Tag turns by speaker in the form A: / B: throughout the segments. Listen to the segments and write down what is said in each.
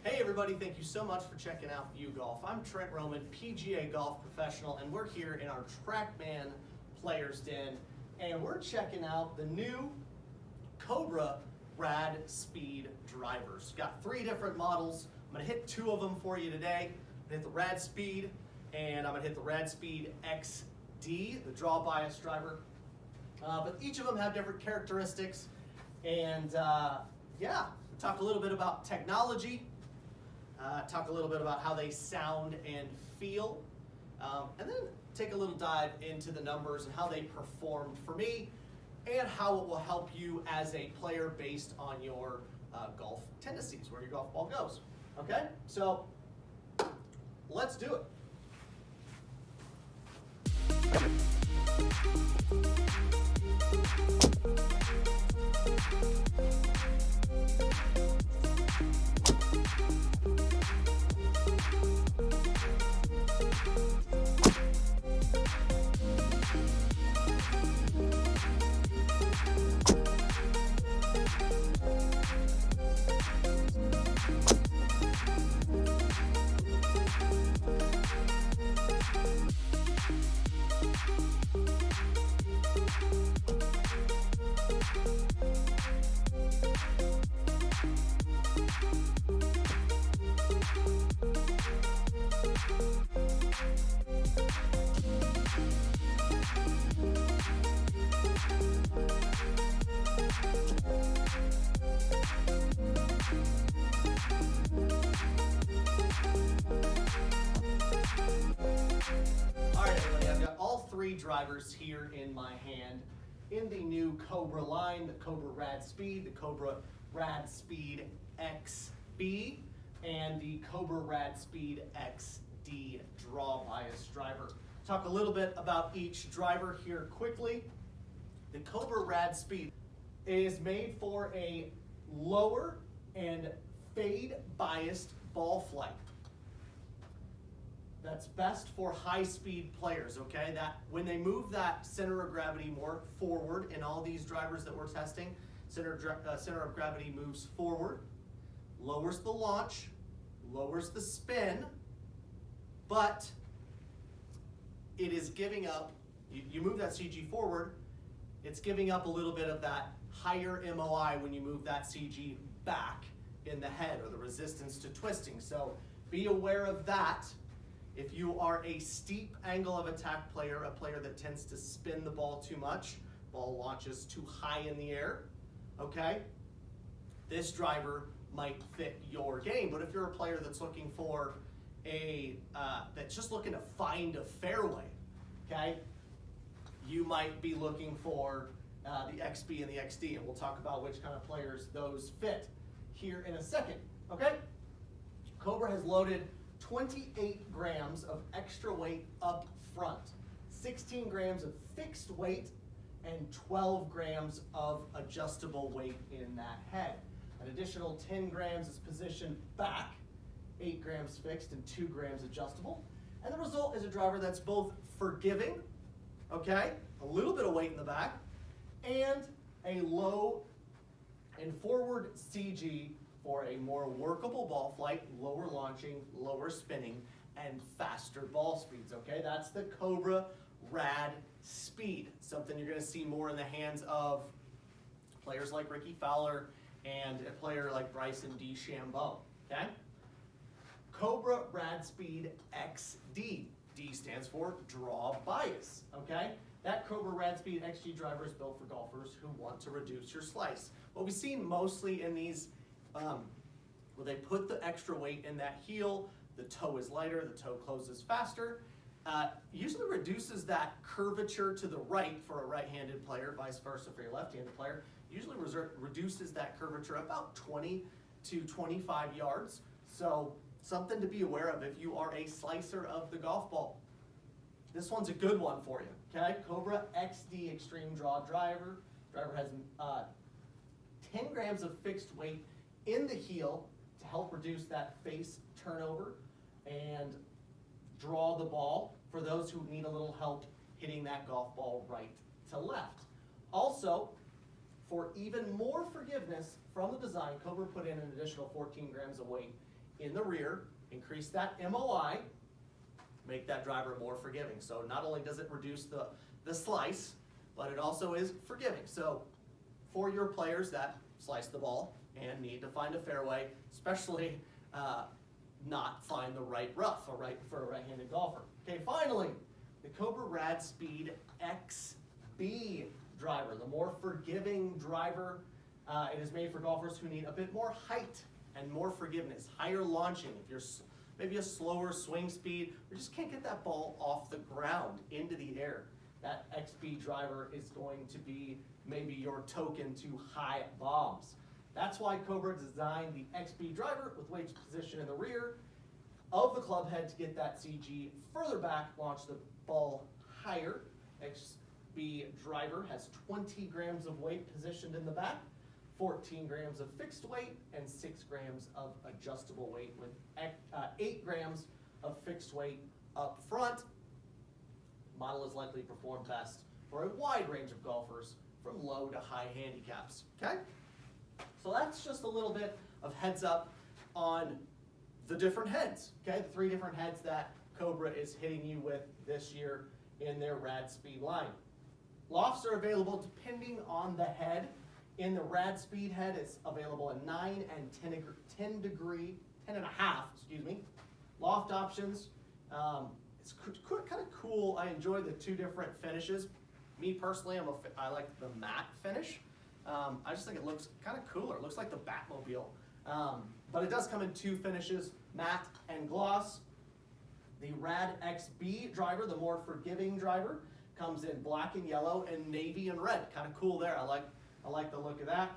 A: Hey everybody, thank you so much for checking out View Golf. I'm Trent Roman, PGA golf professional, and we're here in our TrackMan Players Den, and we're checking out the new Cobra RADSpeed drivers. Got 3 different models. I'm going to hit 2 of them for you today. I'm going to hit the RADSpeed, and I'm going to hit the RADSpeed XD, the draw bias driver. But each of them have different characteristics, and yeah, we'll talk a little bit about technology. Talk a little bit about how they sound and feel, and then take a little dive into the numbers and how they performed for me and how it will help you as a player based on your golf tendencies, where your golf ball goes. Okay, so let's do it. Drivers here in my hand in the new Cobra line, the Cobra RADSpeed, the Cobra RADSpeed XB, and the Cobra RADSpeed XD draw bias driver. Talk a little bit about each driver here quickly. The Cobra RADSpeed is made for a lower and fade biased ball flight. That's best for high-speed players, okay? That when they move that center of gravity more forward in all these drivers that we're testing, center of gravity moves forward, lowers the launch, lowers the spin, but it is giving up, you move that CG forward, it's giving up a little bit of that higher MOI when you move that CG back in the head, or the resistance to twisting. So be aware of that. If you are a steep angle of attack player, a player that tends to spin the ball too much, ball launches too high in the air, okay, this driver might fit your game. But if you're a player that's looking for that's just looking to find a fairway, okay, you might be looking for the XB and the XD, and we'll talk about which kind of players those fit here in a second, okay? Cobra has loaded 28 grams of extra weight up front, 16 grams of fixed weight, and 12 grams of adjustable weight in that head. An additional 10 grams is positioned back, 8 grams fixed and 2 grams adjustable. And the result is a driver that's both forgiving, okay, a little bit of weight in the back, and a low and forward CG for a more workable ball flight, lower launching, lower spinning, and faster ball speeds, okay? That's the Cobra RADSpeed, something you're gonna see more in the hands of players like Ricky Fowler and a player like Bryson DeChambeau, okay? Cobra RADSpeed XD. D stands for draw bias, okay? That Cobra RADSpeed XG driver is built for golfers who want to reduce your slice. What we've seen mostly in these where they put the extra weight in that heel, the toe is lighter, the toe closes faster, usually reduces that curvature to the right for a right-handed player, vice versa for your left-handed player, usually reduces that curvature about 20 to 25 yards. So something to be aware of if you are a slicer of the golf ball. This one's a good one for you, okay? Cobra XD Extreme Draw Driver. Driver has 10 grams of fixed weight in the heel to help reduce that face turnover and draw the ball for those who need a little help hitting that golf ball right to left. Also, for even more forgiveness from the design, Cobra put in an additional 14 grams of weight in the rear, increase that MOI, make that driver more forgiving. So not only does it reduce the slice, but it also is forgiving. So for your players that slice the ball and need to find a fairway, especially not find the right rough or for a right-handed golfer. Okay, finally, the Cobra RADSpeed XB driver, the more forgiving driver. It is made for golfers who need a bit more height and more forgiveness, higher launching. If you're maybe a slower swing speed, or just can't get that ball off the ground into the air, that XB driver is going to be maybe your token to high bombs. That's why Cobra designed the XB driver with weights positioned in the rear of the club head to get that CG further back, launch the ball higher. XB driver has 20 grams of weight positioned in the back, 14 grams of fixed weight, and 6 grams of adjustable weight with 8 grams of fixed weight up front. Model is likely to perform best for a wide range of golfers from low to high handicaps, okay? So that's just a little bit of heads up on the different heads, okay? The 3 different heads that Cobra is hitting you with this year in their RADSpeed line. Lofts are available depending on the head. In the RADSpeed head, it's available in 9 and 10.5 loft options. It's kind of cool. I enjoy the 2 different finishes. Me personally, I like the matte finish. I just think it looks kind of cooler. It looks like the Batmobile. But it does come in 2 finishes, matte and gloss. The Rad XB driver, the more forgiving driver, comes in black and yellow and navy and red. Kind of cool there. I like the look of that.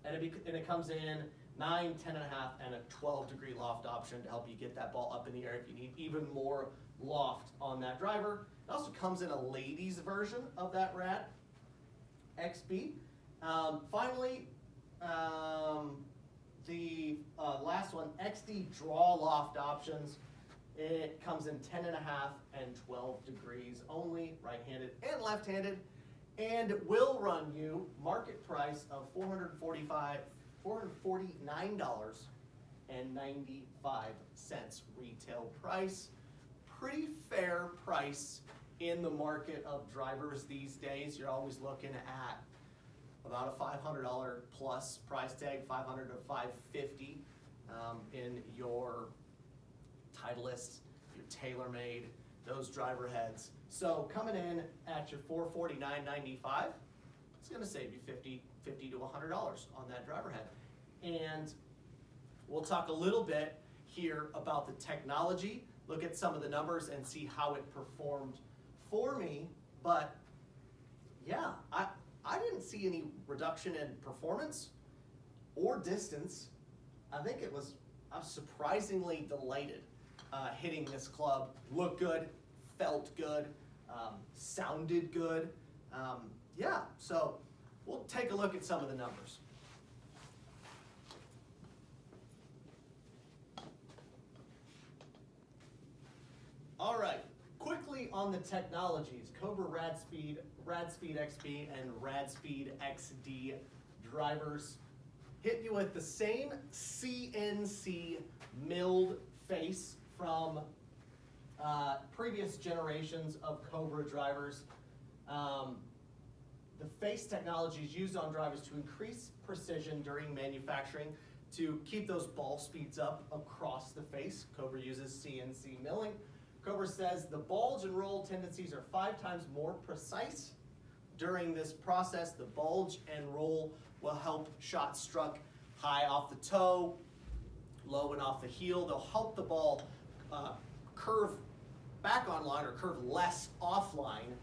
A: And it comes in 9, 10.5, and a 12-degree loft option to help you get that ball up in the air if you need even more loft on that driver. It also comes in a ladies version of that Rad XB. Finally, the last one, XD draw loft options. It comes in 10.5 and 12 degrees only, right-handed and left-handed, and will run you market price of $449.95 retail price. Pretty fair price in the market of drivers these days. You're always looking at about a $500 plus price tag, $500 to $550 in your Titleist, your TaylorMade, those driver heads. So coming in at your $449.95, it's going to save you $50 to $100 on that driver head. And we'll talk a little bit here about the technology, look at some of the numbers and see how it performed for me. But yeah, I didn't see any reduction in performance or distance. I was surprisingly delighted hitting this club. Looked good, felt good, sounded good. Yeah, so we'll take a look at some of the numbers. All right, quickly on the technologies, Cobra RADSpeed, RADSpeed XB, and RADSpeed XD drivers hit you with the same CNC milled face from previous generations of Cobra drivers. The face technology is used on drivers to increase precision during manufacturing to keep those ball speeds up across the face. Cobra uses CNC milling. Cobra says the bulge and roll tendencies are 5 times more precise. During this process, the bulge and roll will help shots struck high off the toe, low and off the heel. They'll help the ball curve back online or curve less offline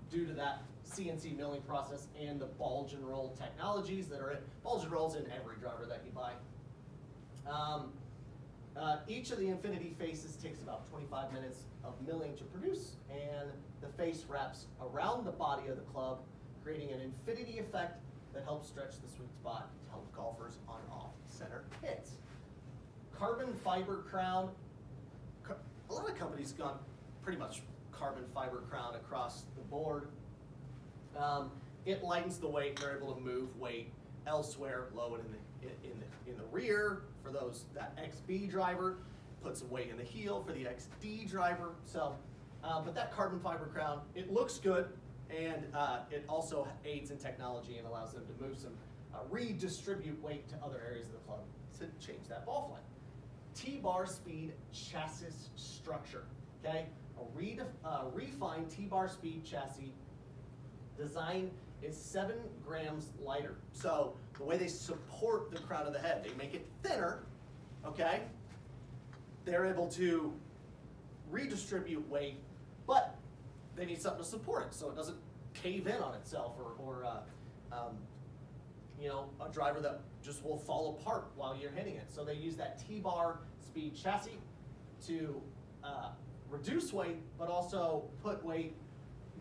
A: due to that CNC milling process and the bulge and roll technologies that are in bulge and rolls in every driver that you buy. Each of the infinity faces takes about 25 minutes of milling to produce, and the face wraps around the body of the club, creating an infinity effect that helps stretch the sweet spot to help golfers on off-center hits. Carbon fiber crown. A lot of companies have gone pretty much carbon fiber crown across the board. It lightens the weight. They're able to move weight elsewhere, low and in the rear for that XB driver, put some weight in the heel for the XD driver. So, but that carbon fiber crown, it looks good, and it also aids in technology and allows them to move some, redistribute weight to other areas of the club to change that ball flight. T-bar speed chassis structure, okay? A refined T-bar speed chassis design is 7 grams lighter. So the way they support the crown of the head, they make it thinner, okay? They're able to redistribute weight, but they need something to support it so it doesn't cave in on itself or you know, a driver that just will fall apart while you're hitting it. So they use that T-bar speed chassis to reduce weight, but also put weight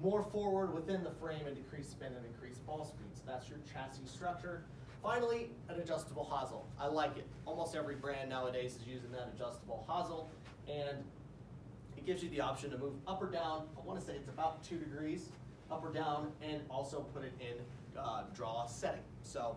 A: more forward within the frame and decrease spin and increase ball speed. So that's your chassis structure. Finally, an adjustable hosel. I like it. Almost every brand nowadays is using that adjustable hosel, and it gives you the option to move up or down. I want to say it's about 2 degrees up or down, and also put it in draw setting. So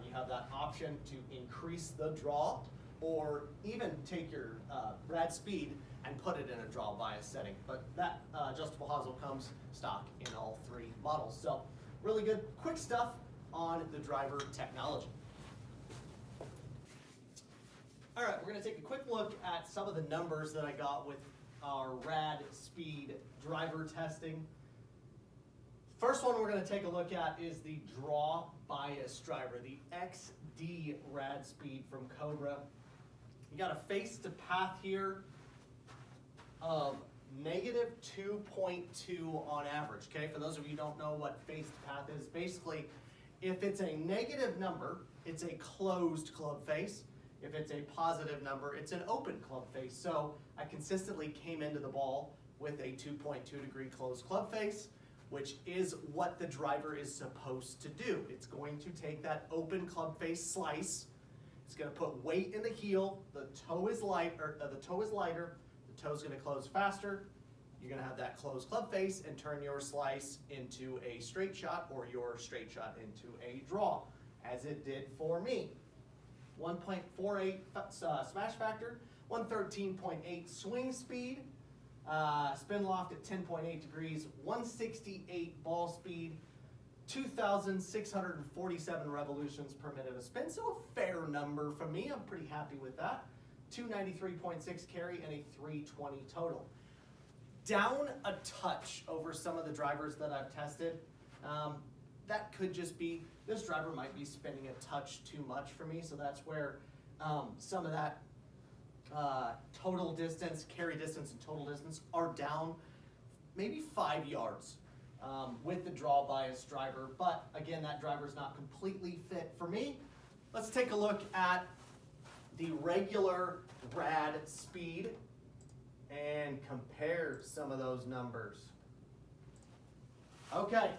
A: you have that option to increase the draw, or even take your RADSpeed and put it in a draw bias setting. But that adjustable hosel comes stock in all 3 models. So really good, quick stuff on the driver technology. All right, we're going to take a quick look at some of the numbers that I got with our RADSpeed driver testing. First one we're going to take a look at is the draw bias driver, the XD RADSpeed from Cobra. You got a face to path here of -2.2 on average, okay? For those of you who don't know what face to path is, basically, if it's a negative number, it's a closed club face. If it's a positive number, it's an open club face. So I consistently came into the ball with a 2.2 degree closed club face, which is what the driver is supposed to do. It's going to take that open club face slice. It's going to put weight in the heel. The toe is lighter. The toe's going to close faster. You're going to have that closed club face and turn your slice into a straight shot, or your straight shot into a draw, as it did for me. 1.48 smash factor, 113.8 swing speed, spin loft at 10.8 degrees, 168 ball speed, 2,647 revolutions per minute of spin, so a fair number for me. I'm pretty happy with that. 293.6 carry and a 320 total. Down a touch over some of the drivers that I've tested. That could just be, this driver might be spinning a touch too much for me, so that's where some of that total distance, carry distance and total distance are down maybe 5 yards with the draw bias driver. But again, that driver is not completely fit for me. Let's take a look at the regular RADSpeed and compare some of those numbers. Okay,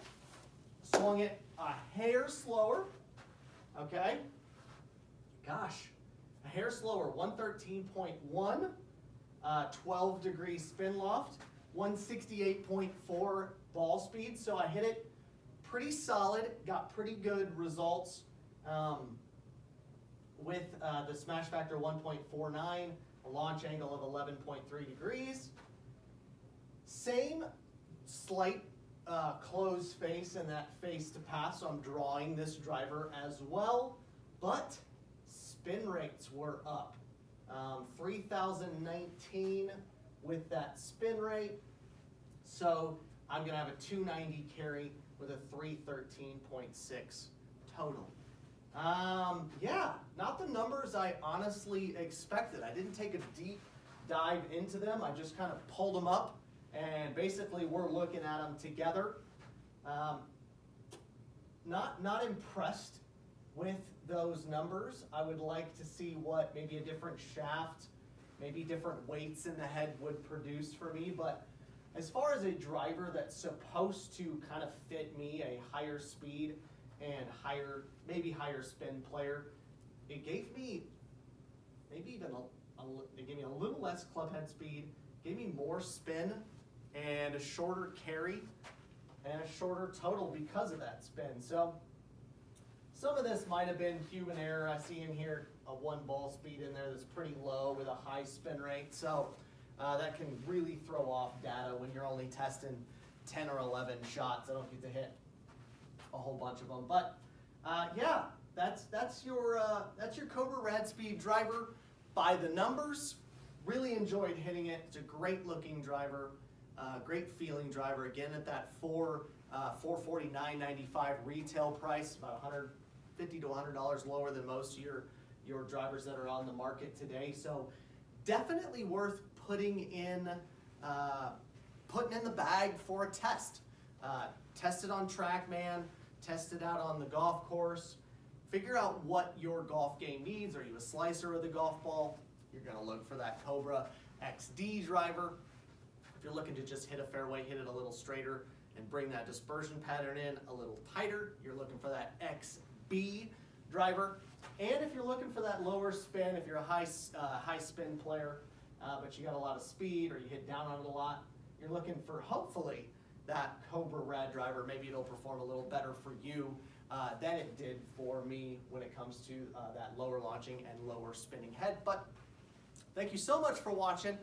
A: swung it a hair slower, okay? Gosh, a hair slower, 113.1, 12 degree spin loft, 168.4 ball speed, so I hit it pretty solid, got pretty good results with the smash factor 1.49, a launch angle of 11.3 degrees. Same slight closed face and that face to path, so I'm drawing this driver as well, but spin rates were up. 3,019 with that spin rate, so I'm going to have a 290 carry with a 313.6 total. Yeah, not the numbers I honestly expected. I didn't take a deep dive into them. I just kind of pulled them up, and basically we're looking at them together. Not impressed with those numbers. I would like to see what maybe a different shaft, maybe different weights in the head would produce for me. But as far as a driver that's supposed to kind of fit me, a higher speed and maybe higher spin player, it gave me maybe even it gave me a little less club head speed, gave me more spin and a shorter carry and a shorter total because of that spin. So Some of this might have been human error. I see in here a 1 ball speed in there that's pretty low with a high spin rate. So that can really throw off data when you're only testing 10 or 11 shots. I don't get to hit a whole bunch of them. But yeah, that's your Cobra RADSpeed driver by the numbers. Really enjoyed hitting it. It's a great looking driver, great feeling driver. Again, at that $449.95 retail price, about $150 to $100 lower than most of your drivers that are on the market today. So definitely worth putting in the bag for a test. Test it on TrackMan, test it out on the golf course. Figure out what your golf game needs. Are you a slicer with a golf ball? You're going to look for that Cobra XD driver. If you're looking to just hit a fairway, hit it a little straighter, and bring that dispersion pattern in a little tighter, you're looking for that XB driver. And if you're looking for that lower spin, if you're a high spin player, but you got a lot of speed or you hit down on it a lot, you're looking for hopefully that Cobra Rad driver. Maybe it'll perform a little better for you than it did for me when it comes to that lower launching and lower spinning head. But thank you so much for watching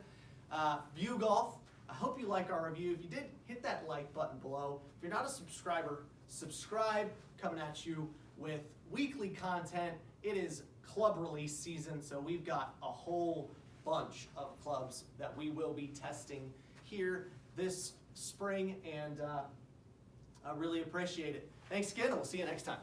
A: View Golf. I hope you like our review. If you did, hit that like button below. If you're not a subscriber, subscribe. Coming at you with weekly content. It is club release season, so we've got a whole bunch of clubs that we will be testing here this spring, and I really appreciate it. Thanks again, and we'll see you next time.